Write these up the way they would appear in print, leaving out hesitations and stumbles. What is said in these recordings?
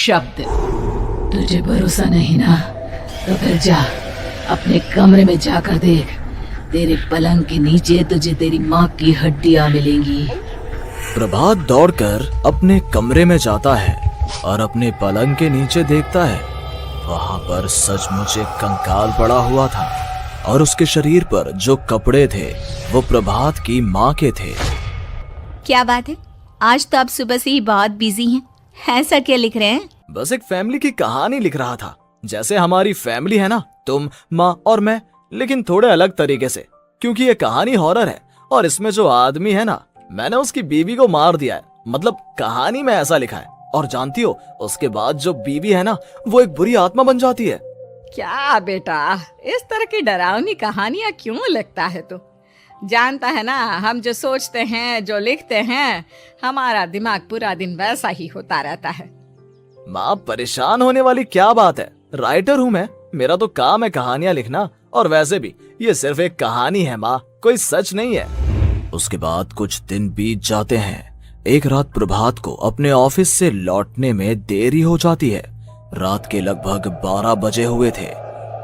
अपशब्द। तुझे भरोसा नहीं ना, तो फिर जा अपने कमरे में जाकर देख। तेरे पलंग के नीचे तुझे तेरी माँ की हड्डियाँ मिलेंगी। प्रभात दौड़कर अपने कमरे में जाता है और अपने पलंग के नीचे देखता है। वहां पर सचमुच एक कंकाल पड़ा हुआ था और उसके शरीर पर जो कपड़े थे वो प्रभात की माँ के थे। क्या बात है, आज तो आप सुबह से ही बहुत बिजी हैं। ऐसा क्या लिख रहे हैं? बस एक फैमिली की कहानी लिख रहा था। जैसे हमारी फैमिली है ना, तुम, माँ और मैं, लेकिन थोड़े अलग तरीके से, क्योंकि ये कहानी हॉरर है और इसमें जो आदमी है ना, मैंने उसकी बीवी को मार दिया है। मतलब कहानी में ऐसा लिखा है। और जानती हो, उसके बाद जो बीवी है ना, वो एक बुरी आत्मा बन जाती है। क्या बेटा, इस तरह की डरावनी कहानियां क्यों लिखता है तू? जानता है ना, हम जो सोचते हैं, जो लिखते हैं, हमारा दिमाग पूरा दिन वैसा ही होता रहता है। माँ, परेशान होने वाली क्या बात है? राइटर हूँ मैं, मेरा तो काम है कहानियां लिखना। और वैसे भी ये सिर्फ एक कहानी है माँ, कोई सच नहीं है। उसके बाद कुछ दिन बीत जाते हैं। एक रात प्रभात को अपने ऑफिस से लौटने में देरी हो जाती है। रात के लगभग 12 बजे हुए थे।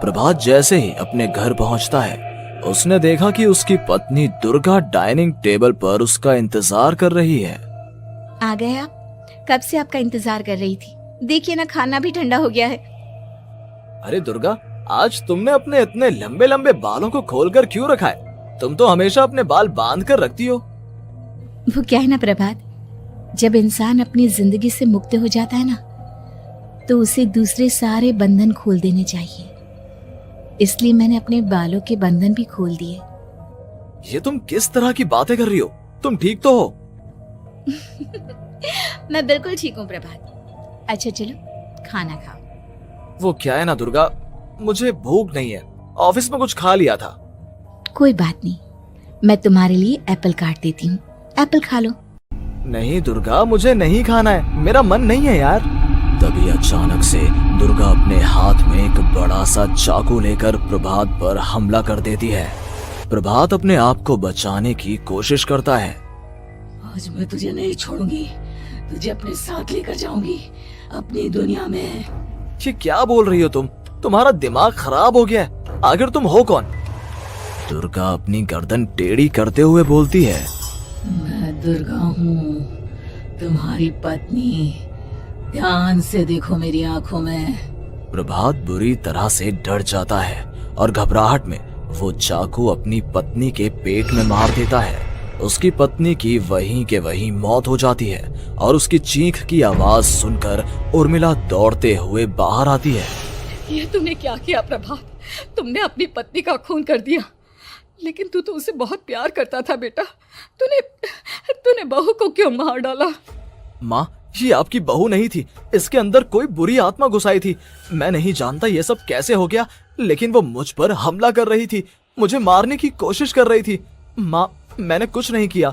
प्रभात जैसे ही अपने घर पहुंचता है, उसने देखा कि उसकी पत्नी दुर्गा डाइनिंग टेबल पर उसका इंतजार कर रही है। आ गए आप? कब से आपका इंतजार कर रही थी। देखिए ना, खाना भी ठंडा हो गया है। अरे दुर्गा, आज तुमने अपने इतने लंबे लंबे बालों को खोलकर क्यों रखा है? तुम तो हमेशा अपने बाल बांध कर रखती हो। वो क्या है ना प्रभात, जब इंसान अपनी जिंदगी से मुक्त हो जाता है ना, तो उसे दूसरे सारे बंधन खोल देने चाहिए। इसलिए मैंने अपने बालों के बंधन भी खोल दिए। ये तुम किस तरह की बातें कर रही हो? तुम ठीक तो हो? मैं बिल्कुल ठीक हूँ प्रभात। अच्छा चलो खाना खाओ। वो क्या है ना दुर्गा, मुझे भूख नहीं है। ऑफिस में कुछ खा लिया था। कोई बात नहीं, मैं तुम्हारे लिए एप्पल काट देती हूँ, एप्पल खा लो। नहीं दुर्गा, मुझे नहीं खाना है, मेरा मन नहीं है यार। तभी अचानक से दुर्गा अपने हाथ में एक बड़ा सा चाकू लेकर प्रभात पर हमला कर देती है। प्रभात अपने आप को बचाने की कोशिश करता है। आज मैं तुझे नहीं छोड़ूंगी, तुझे अपने साथ लेकर जाऊंगी अपनी दुनिया में। ये क्या बोल रही हो तुम? तुम्हारा दिमाग खराब हो गया है। आखिर तुम हो कौन? दुर्गा अपनी गर्दन टेढ़ी करते हुए बोलती है। मैं दुर्गा हूँ, तुम्हारी पत्नी। ध्यान से देखो मेरी आंखों में। प्रभात बुरी तरह से डर जाता है और घबराहट में वो चाकू अपनी पत्नी के पेट में मार देता है। उसकी पत्नी की वहीं के वहीं मौत हो जाती है और उसकी चीख की आवाज सुनकर उर्मिला दौड़ते हुए बाहर आती है। ये तूने क्या किया प्रभात? तुमने अपनी पत्नी का खून कर दिया। लेकिन तू तो उसे बहुत प्यार करता था बेटा। तूने बहू को क्यों मार डाला? माँ, ये आपकी बहू नहीं थी, इसके अंदर कोई बुरी आत्मा घुसाई थी। मैं नहीं जानता ये सब कैसे हो गया, लेकिन वो मुझ पर हमला कर रही थी, मुझे मारने की कोशिश कर रही थी। माँ, मैंने कुछ नहीं किया।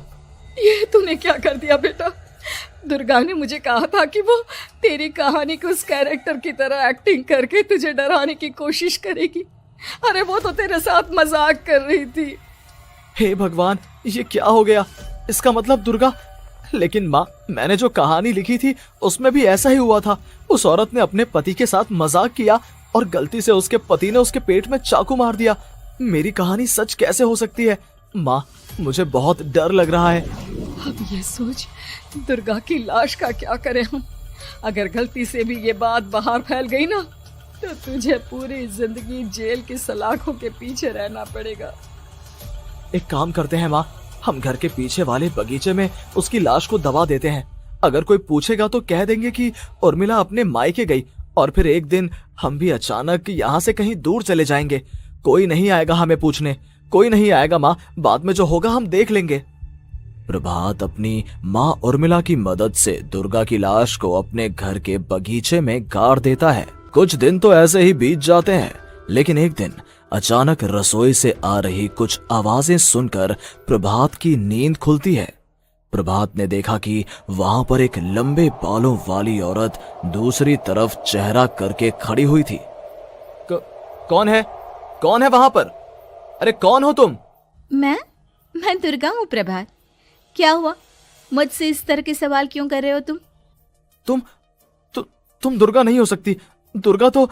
ये तूने क्या कर दिया बेटा? दुर्गा ने मुझे कहा था कि वो तेरी कहानी के उस कैरेक्टर की तरह एक्टिंग करके तुझे डराने की कोशिश करेगी। अरे वो तो तेरे साथ मजाक कर रही थी। हे भगवान, ये क्या हो गया? इसका मतलब दुर्गा। लेकिन माँ, मैंने जो कहानी लिखी थी उसमें भी ऐसा ही हुआ था। उस औरत ने अपने पति के साथ मजाक किया और गलती से उसके पति ने उसके पेट में चाकू मार दिया। मेरी कहानी सच कैसे हो सकती है? माँ, मुझे बहुत डर लग रहा है। अब ये सोच, दुर्गा की लाश का क्या करें हम? अगर गलती से भी ये बात बाहर फैल गई ना, तो तुझे पूरी जिंदगी जेल की सलाखों के पीछे रहना पड़ेगा। एक काम करते हैं माँ, हम घर के पीछे वाले बगीचे में उसकी लाश को दबा देते हैं। अगर कोई पूछेगा तो कह देंगे कि उर्मिला अपने मायके गई और फिर एक दिन हम भी अचानक यहाँ से कहीं दूर चले जाएंगे। कोई नहीं आएगा हमें पूछने, कोई नहीं आएगा माँ, बाद में जो होगा हम देख लेंगे। प्रभात अपनी माँ उर्मिला की मदद से दुर्गा की लाश को अपने घर के बगीचे में गाड़ देता है। कुछ दिन तो ऐसे ही बीत जाते हैं, लेकिन एक दिन अचानक रसोई से आ रही कुछ आवाजें सुनकर प्रभात की नींद खुलती है। प्रभात ने देखा कि वहां पर एक लंबे बालों वाली औरत दूसरी तरफ चेहरा करके खड़ी हुई थी। कौन है? कौन है वहां पर? अरे कौन हो तुम? मैं दुर्गा हूँ प्रभात। क्या हुआ? मुझसे इस तरह के सवाल क्यों कर रहे हो तुम? तुम दुर्गा नहीं हो सकती। दुर्गा तो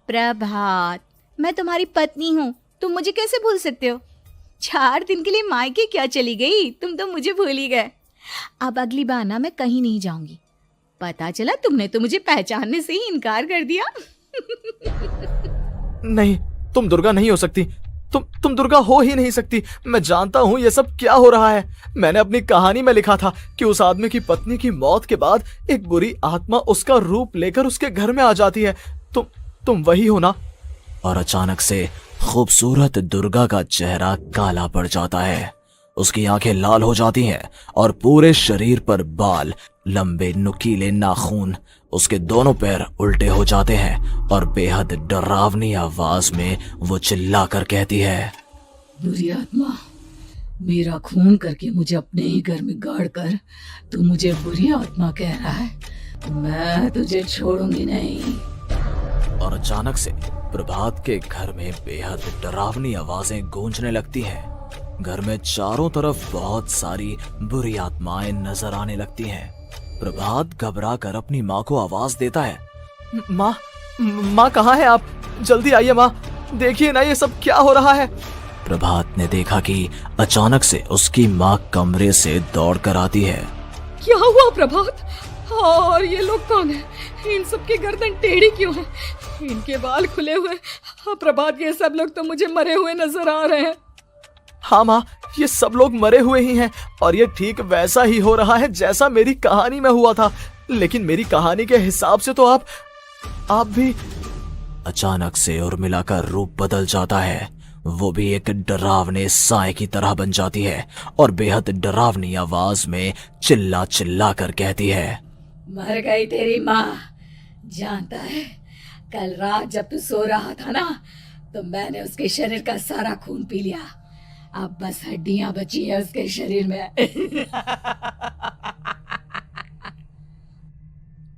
प्रभात, मैं तुम्हारी पत्नी हूँ, तुम मुझे कैसे भूल सकते हो? 4 दिन के लिए मायके क्या चली गई, तुम तो मुझे भूल ही गए। अब अगली बार ना मैं कहीं नहीं जाऊंगी। पता चला तुमने तो मुझे पहचानने से ही इनकार कर दिया। नहीं, तुम दुर्गा नहीं हो सकती। तुम दुर्गा हो ही नहीं सकती। मैं जानता हूँ ये सब क्या हो रहा है। मैंने अपनी कहानी में लिखा था कि उस आदमी की पत्नी की मौत के बाद एक बुरी आत्मा उसका रूप लेकर उसके घर में आ जाती है। तुम वही हो ना? और अचानक से खूबसूरत दुर्गा का चेहरा काला पड़ जाता है। उसकी आंखें लाल हो जाती हैं और पूरे शरीर पर बाल, लंबे नुकीले नाखून, उसके दोनों पैर उल्टे हो जाते हैं और बेहद डरावनी आवाज में वो चिल्लाकर कहती है, बुरी आत्मा, मेरा खून करके मुझे अपने ही घर में गाड़ कर तू मुझे बुरी आत्मा कह रहा है? मैं तुझे छोड़ूंगी नहीं। और अचानक से प्रभात के घर में बेहद डरावनी आवाजें गूंजने लगती हैं। घर में चारों तरफ बहुत सारी बुरी आत्माएं नजर आने लगती हैं। प्रभात घबरा कर अपनी माँ को आवाज देता है, माँ कहाँ है आप? जल्दी आइए माँ, देखिए ना ये सब क्या हो रहा है। प्रभात ने देखा कि अचानक से उसकी माँ कमरे से दौड़ कर आती है। क्या हुआ प्रभात? और ये लोग कौन है? इन सब की गर्दन टेढ़ी क्यों है? इनके बाल खुले हुए। प्रभात, ये सब लोग तो मुझे मरे हुए नजर आ रहे हैं। हाँ माँ, ये सब लोग मरे हुए ही हैं और ये ठीक वैसा ही हो रहा है जैसा मेरी कहानी में हुआ था। लेकिन मेरी कहानी के हिसाब से तो आप भी। अचानक से उर्मिला का रूप बदल जाता है। वो भी एक डरावने साए की तरह बन जाती है और बेहद डरावनी आवाज में चिल्ला चिल्ला कर कहती है, मर गई तेरी माँ। जानता है, कल रात जब तू सो रहा था ना, तो मैंने उसके शरीर का सारा खून पी लिया। अब बस हड्डियां बची है उसके शरीर में।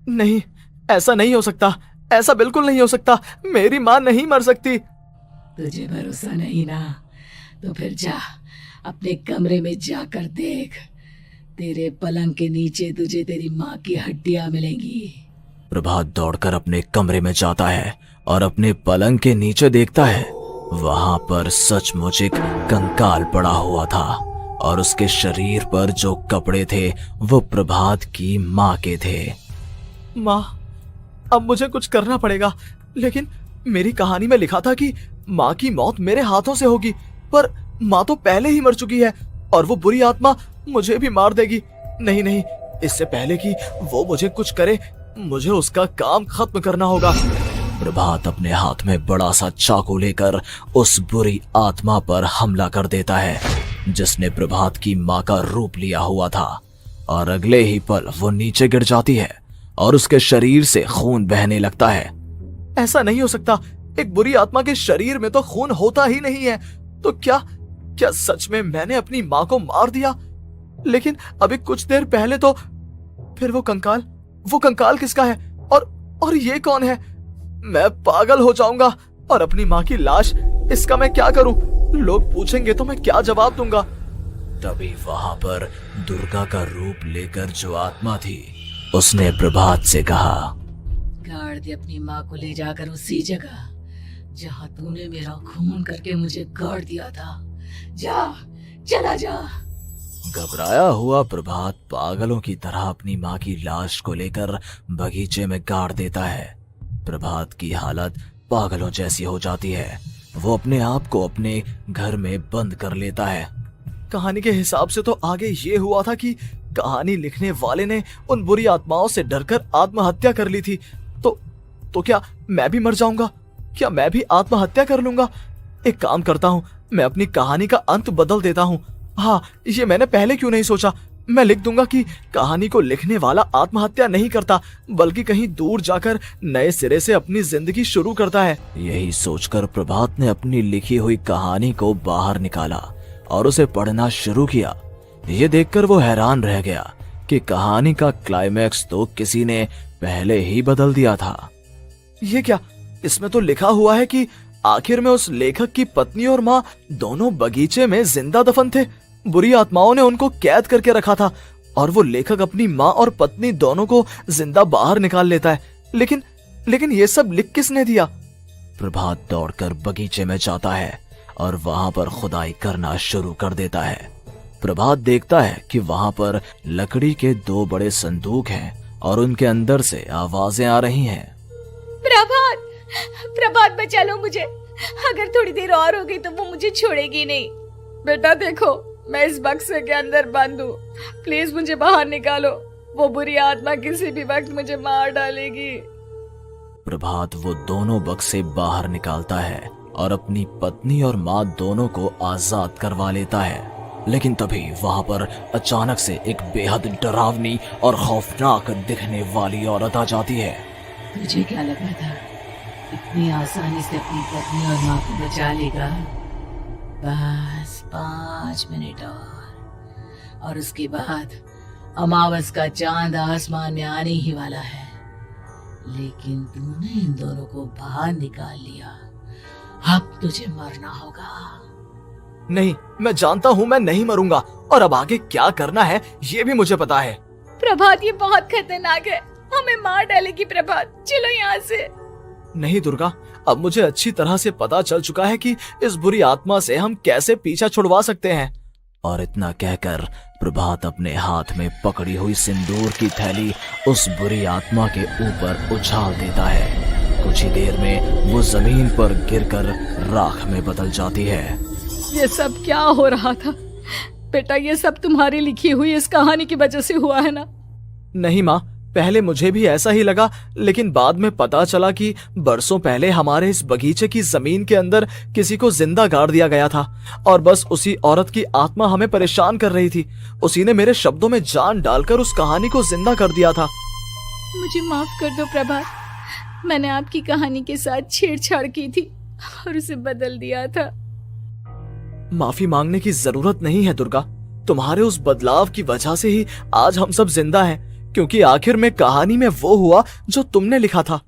नहीं, ऐसा नहीं हो सकता। ऐसा बिल्कुल नहीं हो सकता। मेरी माँ नहीं मर सकती। तुझे भरोसा नहीं ना? तो फिर जा, अपने कमरे में जाकर देख। तेरे पलंग के नीचे तुझे तेरी माँ की हड्डियां मिलेंगी। प्रभात दौड़कर अपने कमरे में जाता है और अपने पलंग के नीचे देखता है। वहां पर सचमुच एक कंकाल पड़ा हुआ था और उसके शरीर पर जो कपड़े थे वो प्रभात की माँ के थे। माँ, अब मुझे कुछ करना पड़ेगा। लेकिन मेरी कहानी में लिखा था कि माँ की मौत मेरे हाथों से होगी, पर माँ तो पहले ही मर चुकी है और वो बुरी आत्मा मुझे भी मार देगी। नहीं नहीं, इससे पहले कि वो मुझे कुछ करे, मुझे उसका काम खत्म करना होगा। प्रभात अपने हाथ में बड़ा सा चाकू लेकर उस बुरी आत्मा पर हमला कर देता है जिसने प्रभात की माँ का रूप लिया हुआ था, और अगले ही पल वो नीचे गिर जाती है और उसके शरीर से खून बहने लगता है। ऐसा नहीं हो सकता। एक बुरी आत्मा के शरीर में तो खून होता ही नहीं है। तो क्या सच में मैंने अपनी माँ को मार दिया? लेकिन अभी कुछ देर पहले तो फिर वो कंकाल किसका है? और ये कौन है? मैं पागल हो जाऊंगा। और अपनी माँ की लाश, इसका मैं क्या करूं? लोग पूछेंगे तो मैं क्या जवाब दूंगा? तभी वहां पर दुर्गा का रूप लेकर जो आत्मा थी उसने प्रभात से कहा, गाड़ दे अपनी माँ को ले जाकर उसी जगह जहाँ तूने मेरा खून करके मुझे गाड़ दिया था। जा, चला जा। घबराया हुआ प्रभात पागलों की तरह अपनी माँ की लाश को लेकर बगीचे में गाड़ देता है। प्रभात की हालत पागलों जैसी हो जाती है। वो अपने आप को अपने घर में बंद कर लेता है। कहानी के हिसाब से तो आगे ये हुआ था कि कहानी लिखने वाले ने उन बुरी आत्माओं से डरकर आत्महत्या कर ली थी। तो क्या मैं भी मर जाऊंगा? क्या मैं भी आत्महत्या कर लूंगा? एक काम करता हूँ, मैं अपनी कहानी का अंत बदल देता हूँ। हाँ, ये मैंने पहले क्यों नहीं सोचा। मैं लिख दूंगा कि कहानी को लिखने वाला आत्महत्या नहीं करता, बल्कि कहीं दूर जाकर नए सिरे से अपनी जिंदगी शुरू करता है। यही सोचकर प्रभात ने अपनी लिखी हुई कहानी को बाहर निकाला और उसे पढ़ना शुरू किया। ये देखकर वो हैरान रह गया कि कहानी का क्लाइमैक्स तो किसी ने पहले ही बदल दिया था। ये क्या? इसमें तो लिखा हुआ है कि आखिर में उस लेखक की पत्नी और माँ दोनों बगीचे में जिंदा दफन थे। बुरी आत्माओं ने उनको कैद करके रखा था और वो लेखक अपनी माँ और पत्नी दोनों को जिंदा बाहर निकाल लेता है। लेकिन लेकिन ये सब लिख किसने दिया? प्रभात दौड़कर बगीचे में जाता है और वहां पर खुदाई करना शुरू कर देता है। प्रभात देखता है कि वहां पर लकड़ी के 2 बड़े संदूक हैं और उनके अंदर से आवाजें आ रही हैं। प्रभात, प्रभात बचा लो मुझे, अगर थोड़ी देर और हो गई तो वो मुझे छोड़ेगी नहीं। बेटा देखो, मैं इस बक्से के अंदर बंद हूँ, प्लीज मुझे बाहर निकालो, वो बुरी आत्मा किसी भी वक्त मुझे मार डालेगी। प्रभात वो दोनों बक्से बाहर निकालता है और अपनी पत्नी और माँ दोनों को आजाद करवा लेता है। लेकिन तभी वहां पर अचानक से एक बेहद डरावनी और खौफनाक दिखने वाली औरत आ जाती है। तुझे क्या लगा था इतनी आसानी से अपनी पत्नी और माँ को बचा लेगा? बस 5 मिनट और उसके बाद अमावस का चांद आसमान में आने ही वाला है। लेकिन तूने इन दोनों को बाहर निकाल लिया, अब तुझे मरना होगा। नहीं, मैं जानता हूँ मैं नहीं मरूंगा, और अब आगे क्या करना है ये भी मुझे पता है। प्रभात, ये बहुत खतरनाक है, हमें मार डालेगी। प्रभात, चलो यहाँ से। नहीं दुर्गा, अब मुझे अच्छी तरह से पता चल चुका है कि इस बुरी आत्मा से हम कैसे पीछा छुड़वा सकते हैं। और इतना कहकर प्रभात अपने हाथ में पकड़ी हुई सिंदूर की थैली उस बुरी आत्मा के ऊपर उछाल देता है। कुछ ही देर में वो जमीन पर गिरकर राख में बदल जाती है। ये सब क्या हो रहा था बेटा? ये सब तुम्हारी लिखी हुई इस कहानी की वजह से हुआ है ना? नहीं माँ, पहले मुझे भी ऐसा ही लगा, लेकिन बाद में पता चला कि बरसों पहले हमारे इस बगीचे की जमीन के अंदर किसी को जिंदा गाड़ दिया गया था और बस उसी औरत की आत्मा हमें परेशान कर रही थी। उसी ने मेरे शब्दों में जान डालकर उस कहानी को जिंदा कर दिया था। मुझे माफ कर दो प्रभात, मैंने आपकी कहानी के साथ छेड़छाड़ की थी और उसे बदल दिया था। माफी मांगने की जरूरत नहीं है दुर्गा, तुम्हारे उस बदलाव की वजह से ही आज हम सब जिंदा हैं, क्योंकि आखिर में कहानी में वो हुआ जो तुमने लिखा था।